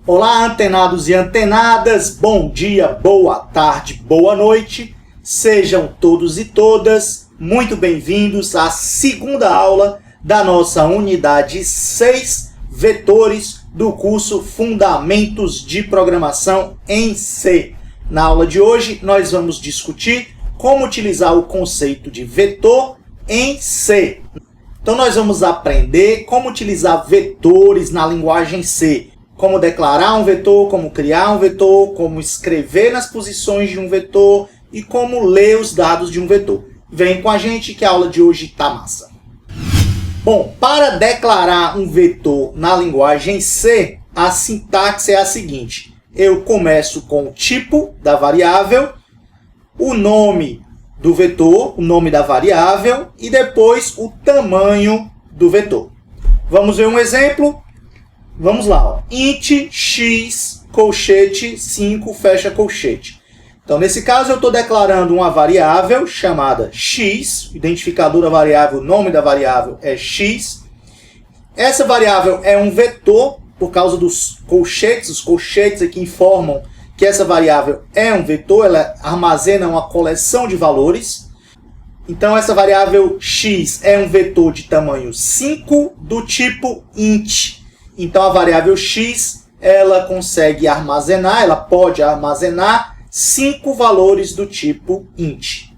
Olá, antenados e antenadas, bom dia, boa tarde, boa noite. Sejam todos e todas muito bem-vindos à segunda aula da nossa unidade 6, vetores do curso Fundamentos de Programação em C. Na aula de hoje, nós vamos discutir como utilizar o conceito de vetor em C. Então, nós vamos aprender como utilizar vetores na linguagem C. Como declarar um vetor, como criar um vetor, como escrever nas posições de um vetor e como ler os dados de um vetor. Vem com a gente que a aula de hoje tá massa. Bom, para declarar um vetor na linguagem C, a sintaxe é a seguinte. Eu começo com o tipo da variável, o nome do vetor, o nome da variável e depois o tamanho do vetor. Vamos ver um exemplo? Vamos lá, ó. Int x, colchete, 5, fecha colchete. Então, nesse caso, eu estou declarando uma variável chamada x, identificador da variável, o nome da variável é x. Essa variável é um vetor, por causa dos colchetes, os colchetes aqui informam que essa variável é um vetor, ela armazena uma coleção de valores. Então, essa variável x é um vetor de tamanho 5 do tipo int. Então, a variável x, ela consegue armazenar, ela pode armazenar 5 valores do tipo int.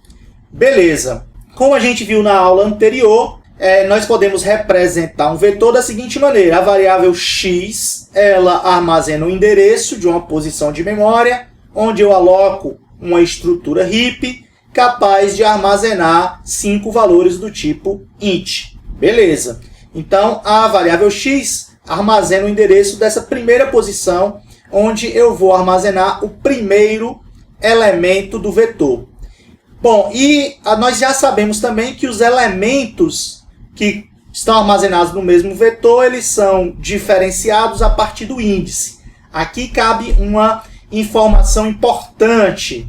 Beleza. Como a gente viu na aula anterior, nós podemos representar um vetor da seguinte maneira. A variável x, ela armazena o endereço de uma posição de memória, onde eu aloco uma estrutura heap, capaz de armazenar 5 valores do tipo int. Beleza. Então, a variável x armazena o endereço dessa primeira posição, onde eu vou armazenar o primeiro elemento do vetor. Bom, e nós já sabemos também que os elementos que estão armazenados no mesmo vetor, eles são diferenciados a partir do índice. Aqui cabe uma informação importante,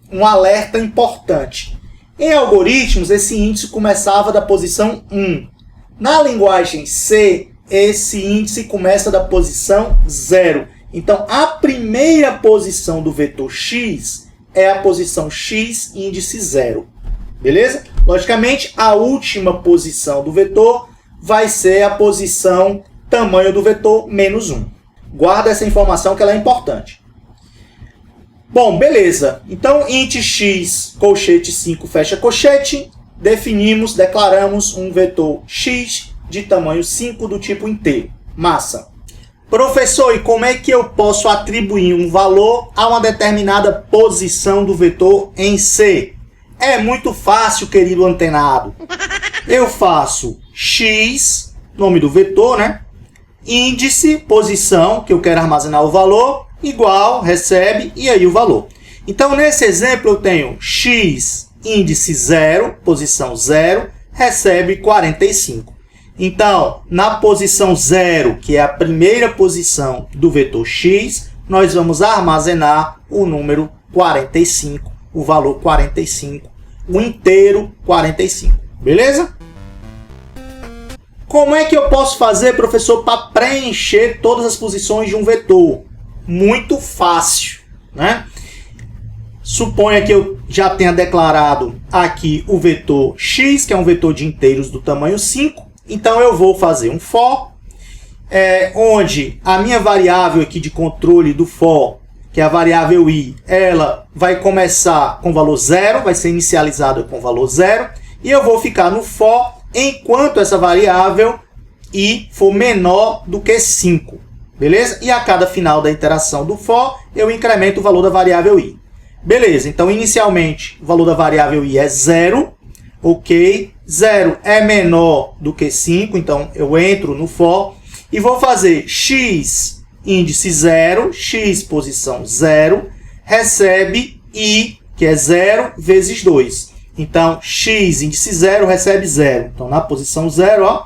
um alerta importante. Em algoritmos, esse índice começava da posição 1. Na linguagem C, esse índice começa da posição 0. Então, a primeira posição do vetor x é a posição x índice 0. Beleza? Logicamente, a última posição do vetor vai ser a posição tamanho do vetor menos 1. Guarda essa informação que ela é importante. Bom, beleza. Então, int x, colchete 5, fecha colchete. Definimos, declaramos um vetor x de tamanho 5 do tipo inteiro. Massa. Professor, e como é que eu posso atribuir um valor a uma determinada posição do vetor em C? É muito fácil, querido antenado. Eu faço x, nome do vetor, né? Índice, posição, que eu quero armazenar o valor, igual, recebe, e aí o valor. Então, nesse exemplo, eu tenho x, índice 0, posição 0, recebe 45. Então, na posição 0, que é a primeira posição do vetor x, nós vamos armazenar o número 45, o valor 45, o inteiro 45. Beleza? Como é que eu posso fazer, professor, para preencher todas as posições de um vetor? Muito fácil, né? Suponha que eu já tenha declarado aqui o vetor x, que é um vetor de inteiros do tamanho 5. Então, eu vou fazer um for, onde a minha variável aqui de controle do for, que é a variável i, ela vai começar com valor 0, vai ser inicializada com valor 0, e eu vou ficar no for enquanto essa variável i for menor do que 5. Beleza? E a cada final da iteração do for, eu incremento o valor da variável i. Beleza, então inicialmente o valor da variável i é 0, ok? 0 é menor do que 5, então eu entro no for e vou fazer x índice 0, x posição 0, recebe i, que é 0, vezes 2. Então, x índice 0 recebe 0. Então, na posição 0, ó,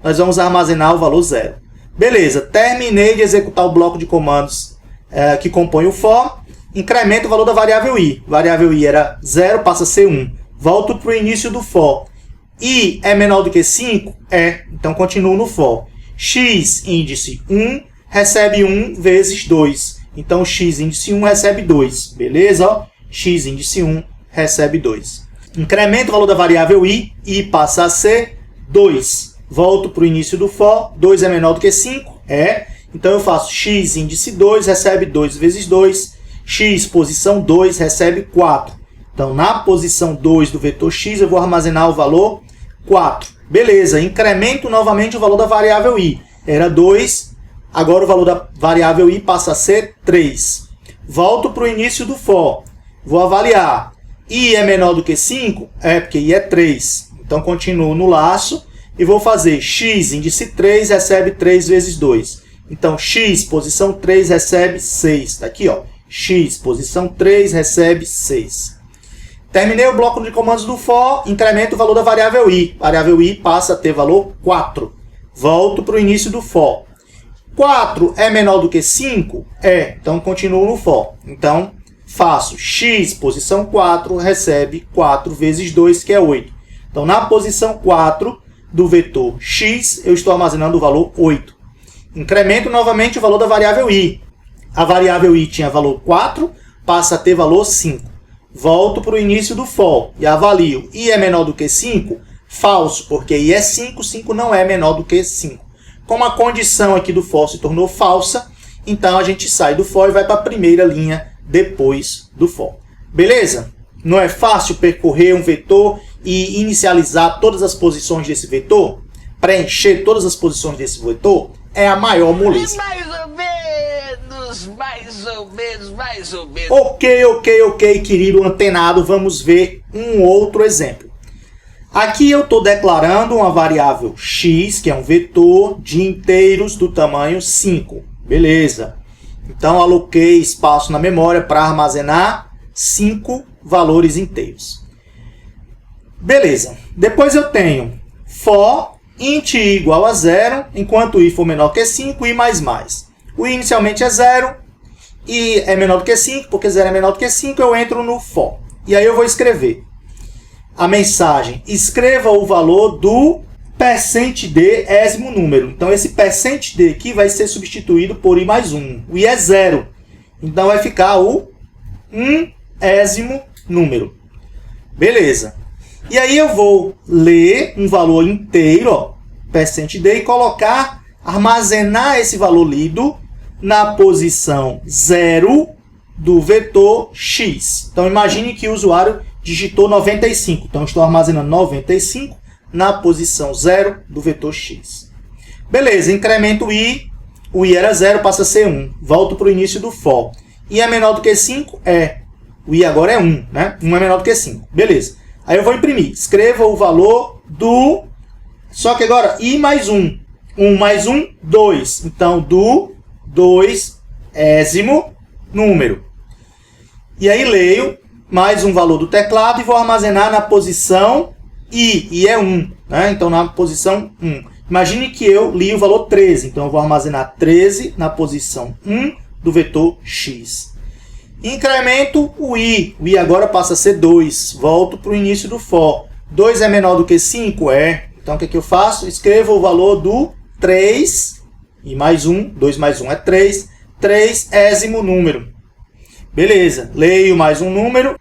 nós vamos armazenar o valor 0. Beleza, terminei de executar o bloco de comandos que compõe o for. Incremento o valor da variável i. Variável i era 0, passa a ser 1. Volto para o início do for. I é menor do que 5? É. Então, continuo no for. X índice 1 recebe 1 vezes 2. Então, x índice 1 recebe 2. Beleza? Ó, x índice 1 recebe 2. Incremento o valor da variável i passa a ser 2. Volto para o início do for. 2 é menor do que 5? É. Então, eu faço x índice 2 recebe 2 vezes 2. X posição 2 recebe 4. Então, na posição 2 do vetor x, eu vou armazenar o valor 4. Beleza, incremento novamente o valor da variável i. Era 2, agora o valor da variável i passa a ser 3. Volto para o início do for. Vou avaliar. I é menor do que 5? É, porque i é 3. Então, continuo no laço e vou fazer x índice 3 recebe 3 vezes 2. Então, x posição 3 recebe 6. Está aqui, ó. X posição 3 recebe 6. Terminei o bloco de comandos do for, incremento o valor da variável i. Variável i passa a ter valor 4. Volto para o início do for. 4 é menor do que 5? É, então continuo no for. Então, faço x posição 4 recebe 4 vezes 2, que é 8. Então, na posição 4 do vetor x, eu estou armazenando o valor 8. Incremento novamente o valor da variável i. A variável i tinha valor 4, passa a ter valor 5. Volto para o início do for e avalio. I é menor do que 5? Falso, porque i é 5, 5 não é menor do que 5. Como a condição aqui do for se tornou falsa, então a gente sai do for e vai para a primeira linha depois do for. Beleza? Não é fácil percorrer um vetor e inicializar todas as posições desse vetor? Preencher todas as posições desse vetor? É a maior moleza. Mais ou menos. Ok, querido antenado. Vamos ver um outro exemplo. Aqui eu estou declarando uma variável x, que é um vetor de inteiros do tamanho 5. Beleza. Então, aloquei espaço na memória para armazenar 5 valores inteiros. Beleza. Depois eu tenho for int i igual a 0, enquanto i for menor que 5, i mais mais. O i inicialmente é 0, i é menor do que 5, porque 0 é menor do que 5, eu entro no for. E aí eu vou escrever a mensagem, escreva o valor do %d ésimo número. Então, esse %d aqui vai ser substituído por i mais 1. O i é 0. Então, vai ficar o ésimo número. Beleza. E aí eu vou ler um valor inteiro, ó, %d, e colocar, armazenar esse valor lido na posição 0 do vetor x. Então, imagine que o usuário digitou 95. Então, estou armazenando 95 na posição 0 do vetor x. Beleza, incremento i. O i era 0, passa a ser 1. Volto para o início do for. I é menor do que 5? É. O i agora é 1, né? 1 é menor do que 5. Beleza. Aí eu vou imprimir. Escreva o valor do... Só que agora, i mais 1. 1 mais 1, 2. Então, do 2 ésimo número. E aí leio mais um valor do teclado e vou armazenar na posição i. I é 1. Né? Então, na posição 1. Imagine que eu li o valor 13. Então, eu vou armazenar 13 na posição 1 do vetor x. Incremento o i. O i agora passa a ser 2. Volto para o início do for. 2 é menor do que 5? É. Então, o que eu faço? Escrevo o valor do 3 e mais 1. 2 mais 1 é 3. 3 ésimo número. Beleza. Leio mais um número.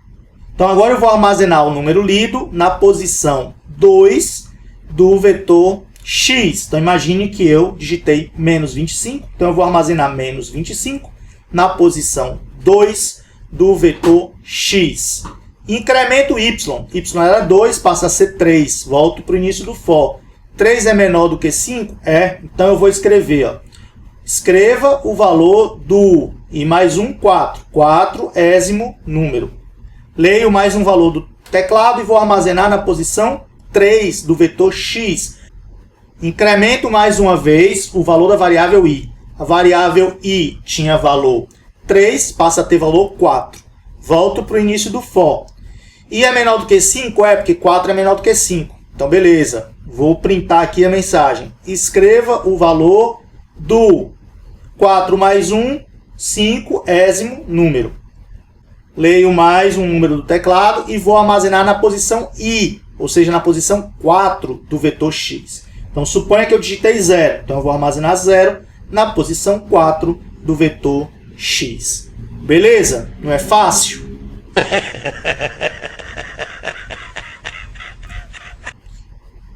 Então, agora eu vou armazenar o número lido na posição 2 do vetor x. Então, imagine que eu digitei menos 25. Então, eu vou armazenar menos 25 na posição 2 do vetor x. Incremento y. Y era 2, passa a ser 3. Volto para o início do for. 3 é menor do que 5? É. Então, eu vou escrever. Ó. Escreva o valor do i mais 1, 4. 4 ésimo número. Leio mais um valor do teclado e vou armazenar na posição 3 do vetor x. Incremento mais uma vez o valor da variável i. A variável i tinha valor 3, passa a ter valor 4. Volto para o início do for. I é menor do que 5? É, porque 4 é menor do que 5. Então, beleza. Vou printar aqui a mensagem. Escreva o valor do 4 mais 1, 5 ésimo número. Leio mais um número do teclado e vou armazenar na posição i, ou seja, na posição 4 do vetor x. Então, suponha que eu digitei 0. Então, eu vou armazenar 0 na posição 4 do vetor x. Beleza? Não é fácil?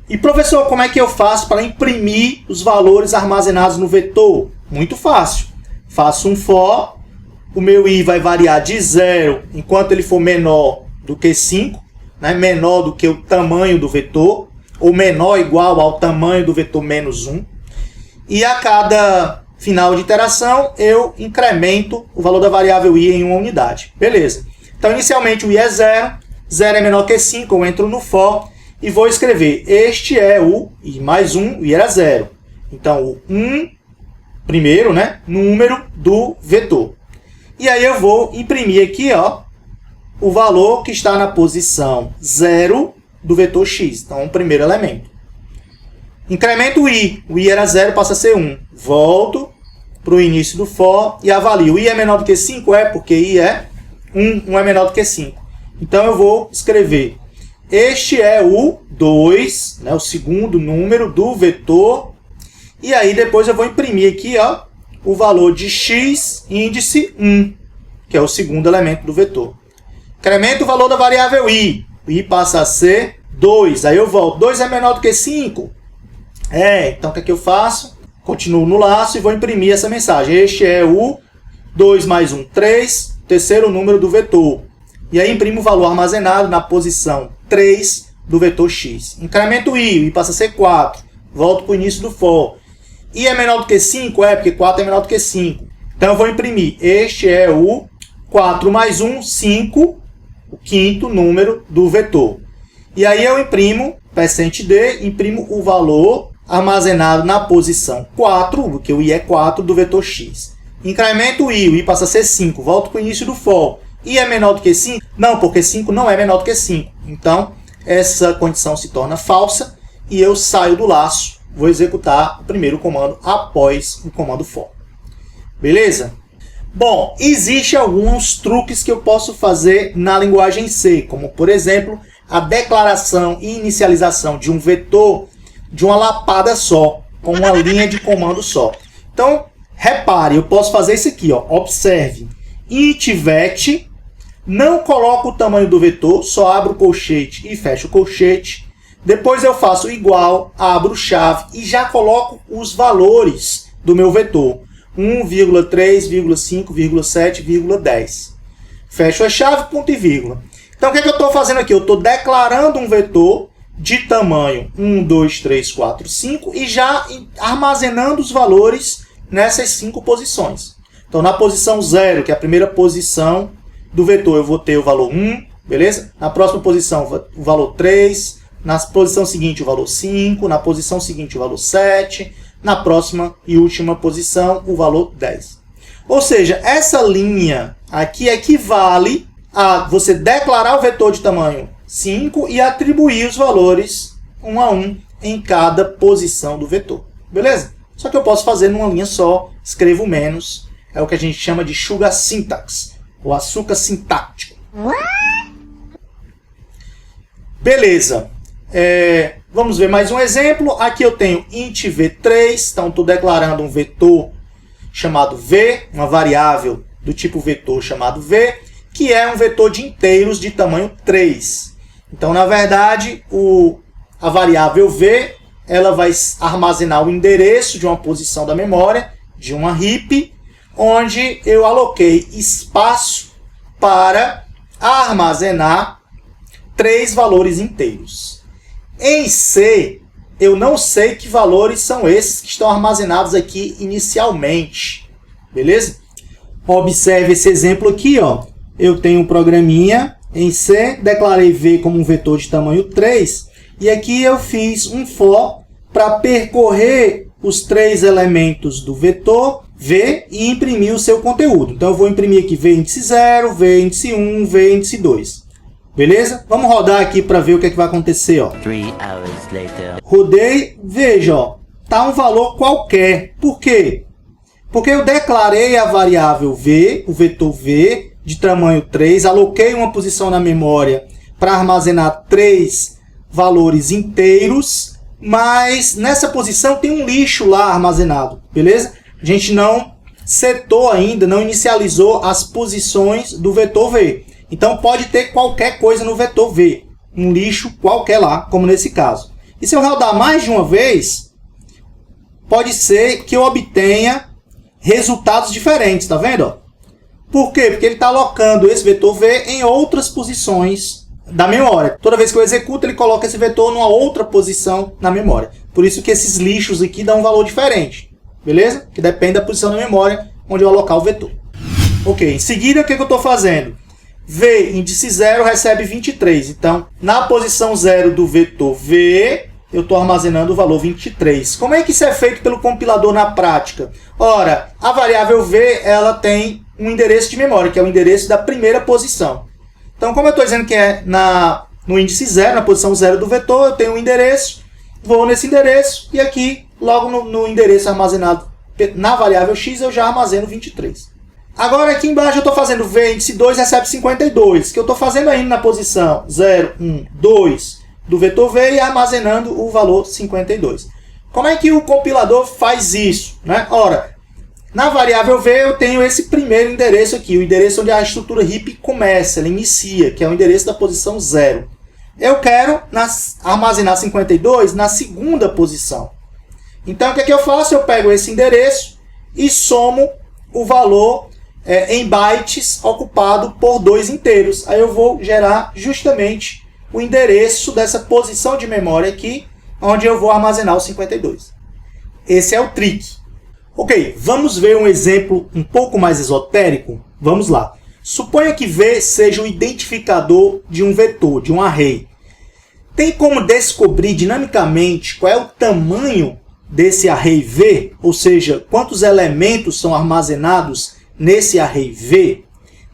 E professor, como é que eu faço para imprimir os valores armazenados no vetor? Muito fácil. Faço um for, o meu i vai variar de 0 enquanto ele for menor do que 5, né? Menor do que o tamanho do vetor, ou menor ou igual ao tamanho do vetor menos 1. E a cada final de iteração, eu incremento o valor da variável i em uma unidade. Beleza. Então, inicialmente, o i é 0, 0 é menor que 5, eu entro no for e vou escrever, este é o i mais 1, o i era 0. Então, o 1, primeiro, né, número do vetor. E aí eu vou imprimir aqui, ó, o valor que está na posição 0 do vetor x. Então, o primeiro elemento. Incremento o i era 0, passa a ser 1. Volto para o início do for e avalio. O i é menor do que 5? É, porque i é 1, 1 é menor do que 5. Então, eu vou escrever, este é o 2, né, o segundo número do vetor. E aí, depois eu vou imprimir aqui, ó, o valor de x índice 1, que é o segundo elemento do vetor. Incremento o valor da variável i. O i passa a ser 2. Aí eu volto. 2 é menor do que 5? Então o que é que eu faço? Continuo no laço e vou imprimir essa mensagem. Este é o 2 mais 1, 3, terceiro número do vetor. E aí imprimo o valor armazenado na posição 3 do vetor x. Incremento o i passa a ser 4. Volto para o início do for. I é menor do que 5? É, porque 4 é menor do que 5. Então eu vou imprimir. Este é o 4 mais 1, 5, o quinto número do vetor. E aí eu imprimo, percent D, imprimo o valor armazenado na posição 4, porque o i é 4, do vetor x. Incremento o i passa a ser 5. Volto para o início do for. I é menor do que 5? Não, porque 5 não é menor do que 5. Então, essa condição se torna falsa e eu saio do laço. Vou executar o primeiro comando após o comando for. Beleza? Bom, existem alguns truques que eu posso fazer na linguagem C, como, por exemplo, a declaração e inicialização de um vetor de uma lapada só, com uma linha de comando só. Então, repare, eu posso fazer isso aqui, ó. Observe, int vet, não coloco o tamanho do vetor, só abro o colchete e fecho o colchete. Depois eu faço igual, abro chave e já coloco os valores do meu vetor. 1,3,5,7,10. Fecho a chave, ponto e vírgula. Então, o que é que eu estou fazendo aqui? Eu estou declarando um vetor de tamanho 1, 2, 3, 4, 5 e já armazenando os valores nessas 5 posições. Então, na posição 0, que é a primeira posição do vetor, eu vou ter o valor 1, beleza? Na próxima posição, o valor 3. Na posição seguinte, o valor 5. Na posição seguinte, o valor 7. Na próxima e última posição, o valor 10. Ou seja, essa linha aqui equivale a você declarar o vetor de tamanho 5 e atribuir os valores 1 a 1 em cada posição do vetor. Beleza? Só que eu posso fazer numa linha só, escrevo menos. É o que a gente chama de sugar syntax, ou açúcar sintático. Beleza. Vamos ver mais um exemplo. Aqui eu tenho int v3, então estou declarando um vetor chamado v, uma variável do tipo vetor chamado v, que é um vetor de inteiros de tamanho 3. Então, na verdade, a variável v ela vai armazenar o endereço de uma posição da memória, de uma heap, onde eu aloquei espaço para armazenar 3 valores inteiros. Em C, eu não sei que valores são esses que estão armazenados aqui inicialmente. Beleza? Observe esse exemplo aqui, ó. Eu tenho um programinha em C, declarei V como um vetor de tamanho 3, e aqui eu fiz um for para percorrer os 3 elementos do vetor V e imprimir o seu conteúdo. Então eu vou imprimir aqui V índice 0, V índice 1, V índice 2. Beleza? Vamos rodar aqui para ver o que é que vai acontecer, ó. 3 hours later. Rodei, veja, ó, tá um valor qualquer. Por quê? Porque eu declarei a variável V, o vetor V, de tamanho 3, aloquei uma posição na memória para armazenar 3 valores inteiros, mas nessa posição tem um lixo lá armazenado, beleza? a gente não setou ainda, não inicializou as posições do vetor V. Então pode ter qualquer coisa no vetor V, um lixo qualquer lá, como nesse caso. E se eu rodar mais de uma vez, pode ser que eu obtenha resultados diferentes, tá vendo? Por quê? Porque ele está alocando esse vetor V em outras posições da memória. Toda vez que eu executo, ele coloca esse vetor numa outra posição na memória. Por isso que esses lixos aqui dão um valor diferente. Beleza? Que depende da posição da memória onde eu alocar o vetor. Ok, em seguida, o que eu estou fazendo? V, índice 0, recebe 23. Então, na posição 0 do vetor V, eu estou armazenando o valor 23. Como é que isso é feito pelo compilador na prática? Ora, a variável V ela tem um endereço de memória, que é o endereço da primeira posição. Então, como eu estou dizendo que é no índice 0, na posição 0 do vetor, eu tenho um endereço, vou nesse endereço e aqui, logo no endereço armazenado na variável x, eu já armazeno 23. Agora aqui embaixo eu estou fazendo V índice 2 recebe 52, que eu estou fazendo ainda na posição 0, 1, 2 do vetor V e armazenando o valor 52. Como é que o compilador faz isso, né? Ora, na variável V eu tenho esse primeiro endereço aqui, o endereço onde a estrutura heap começa, ela inicia, que é o endereço da posição 0. Eu quero armazenar 52 na segunda posição. Então o que é que eu faço? Eu pego esse endereço e somo o valor em bytes ocupado por 2 inteiros. Aí eu vou gerar justamente o endereço dessa posição de memória aqui, onde eu vou armazenar o 52. Esse é o trick. Ok, vamos ver um exemplo um pouco mais esotérico? Vamos lá. Suponha que V seja o identificador de um vetor, de um array. Tem como descobrir dinamicamente qual é o tamanho desse array V? Ou seja, quantos elementos são armazenados nesse array V?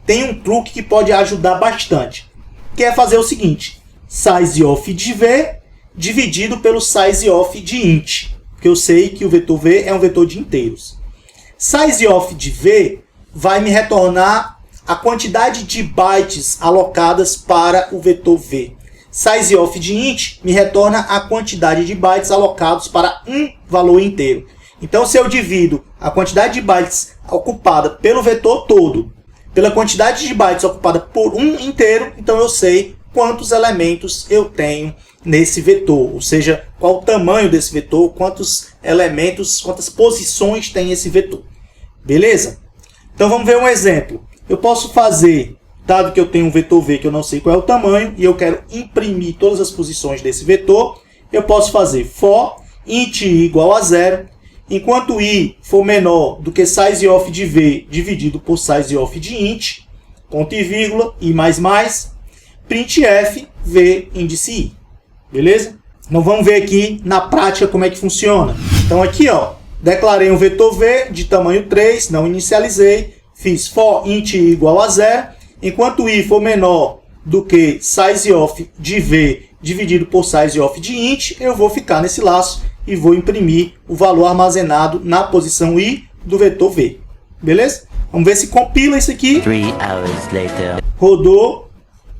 Tem um truque que pode ajudar bastante, que é fazer o seguinte: sizeof de V dividido pelo sizeof de int, porque eu sei que o vetor V é um vetor de inteiros. Sizeof de V vai me retornar a quantidade de bytes alocadas para o vetor V. Sizeof de int me retorna a quantidade de bytes alocados para um valor inteiro. Então, se eu divido a quantidade de bytes ocupada pelo vetor todo pela quantidade de bytes ocupada por um inteiro, então eu sei quantos elementos eu tenho nesse vetor, ou seja, qual o tamanho desse vetor, quantos elementos, quantas posições tem esse vetor. Beleza? Então vamos ver um exemplo. Eu posso fazer, dado que eu tenho um vetor V que eu não sei qual é o tamanho, e eu quero imprimir todas as posições desse vetor, eu posso fazer for int i igual a 0, enquanto i for menor do que sizeof de V dividido por sizeof de int, ponto e vírgula, i mais, printf V índice i. Beleza? Então vamos ver aqui na prática como é que funciona. Então aqui, ó, declarei um vetor V de tamanho 3, não inicializei, fiz for int i igual a 0, enquanto i for menor do que sizeof de V dividido por sizeof de int, eu vou ficar nesse laço e vou imprimir o valor armazenado na posição i do vetor V. Beleza? Vamos ver se compila isso aqui. 3 hours later. Rodou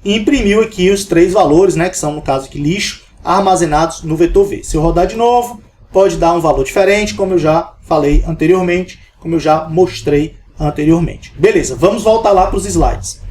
e imprimiu aqui os 3 valores, né, que são, no caso aqui, lixo, armazenados no vetor V. Se eu rodar de novo, pode dar um valor diferente, como eu já falei anteriormente, como eu já mostrei anteriormente. Beleza, vamos voltar lá para os slides.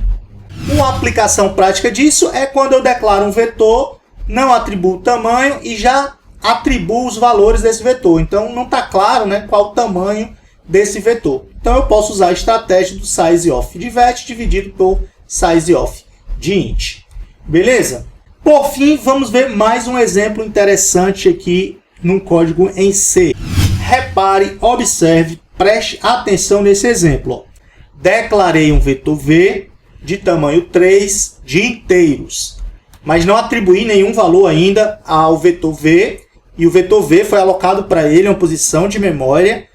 Uma aplicação prática disso é quando eu declaro um vetor, não atribuo o tamanho e já atribuo os valores desse vetor. Então não está claro, né, qual o tamanho desse vetor. Então eu posso usar a estratégia do sizeof de vet dividido por sizeof de int. Beleza? Por fim, vamos ver mais um exemplo interessante aqui num código em C. Repare, observe, preste atenção nesse exemplo. Declarei um vetor V de tamanho 3 de inteiros, mas não atribuí nenhum valor ainda ao vetor V, e o vetor V foi alocado para ele uma posição de memória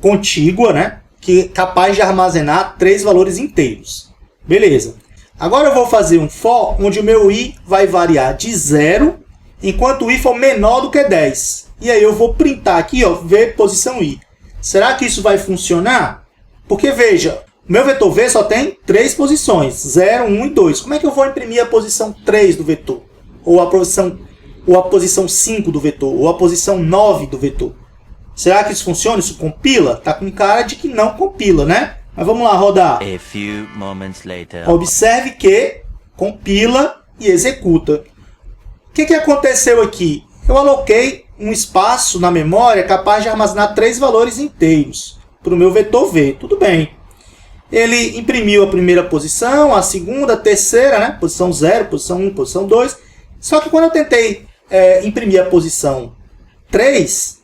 contígua, né, que é capaz de armazenar 3 valores inteiros. Beleza. Agora eu vou fazer um for, onde o meu i vai variar de 0, enquanto o i for menor do que 10. E aí eu vou printar aqui, ó, V posição i. Será que isso vai funcionar? Porque veja, o meu vetor V só tem 3 posições, 0, 1 e 2. Como é que eu vou imprimir a posição 3 do vetor? Ou a posição 5 do vetor? Ou a posição 9 do vetor? Será que isso funciona? Isso compila? Tá com cara de que não compila, né? Mas vamos lá rodar. A few moments later. Observe que compila e executa. O que aconteceu aqui? Eu aloquei um espaço na memória capaz de armazenar 3 valores inteiros para o meu vetor V. Tudo bem. Ele imprimiu a primeira posição, a segunda, a terceira, né? Posição 0, posição 1, posição 2. Só que quando eu tentei imprimir a posição 3,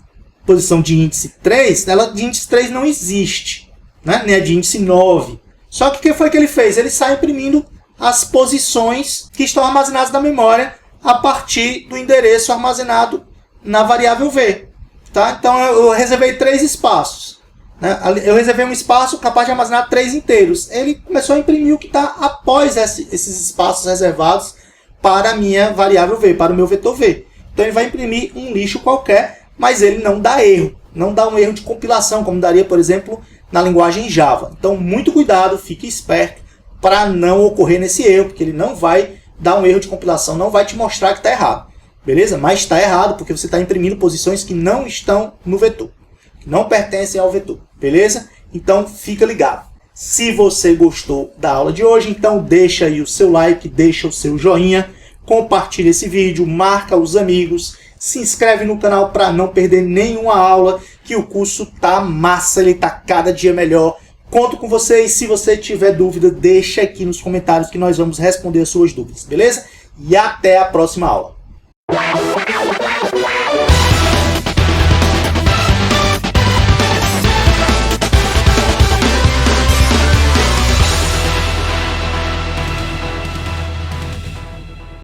posição de índice 3, ela de índice 3 não existe, né? Nem a de índice 9. Só que o que foi que ele fez? Ele sai imprimindo as posições que estão armazenadas na memória a partir do endereço armazenado na variável V. Tá? Então eu reservei 3 espaços. Né? Eu reservei um espaço capaz de armazenar 3 inteiros. Ele começou a imprimir o que está após esses espaços reservados para a minha variável V, para o meu vetor V. Então ele vai imprimir um lixo qualquer, mas ele não dá erro. Não dá um erro de compilação, como daria, por exemplo, na linguagem Java. Então muito cuidado, fique esperto para não ocorrer nesse erro, porque ele não vai dar um erro de compilação, não vai te mostrar que está errado. Beleza? Mas está errado porque você está imprimindo posições que não estão no vetor, que não pertencem ao vetor. Beleza? Então fica ligado. Se você gostou da aula de hoje, então deixa aí o seu like, deixa o seu joinha, compartilha esse vídeo, marca os amigos, se inscreve no canal para não perder nenhuma aula, que o curso tá massa, ele tá cada dia melhor. Conto com vocês. Se você tiver dúvida, deixa aqui nos comentários que nós vamos responder as suas dúvidas, beleza? E até a próxima aula.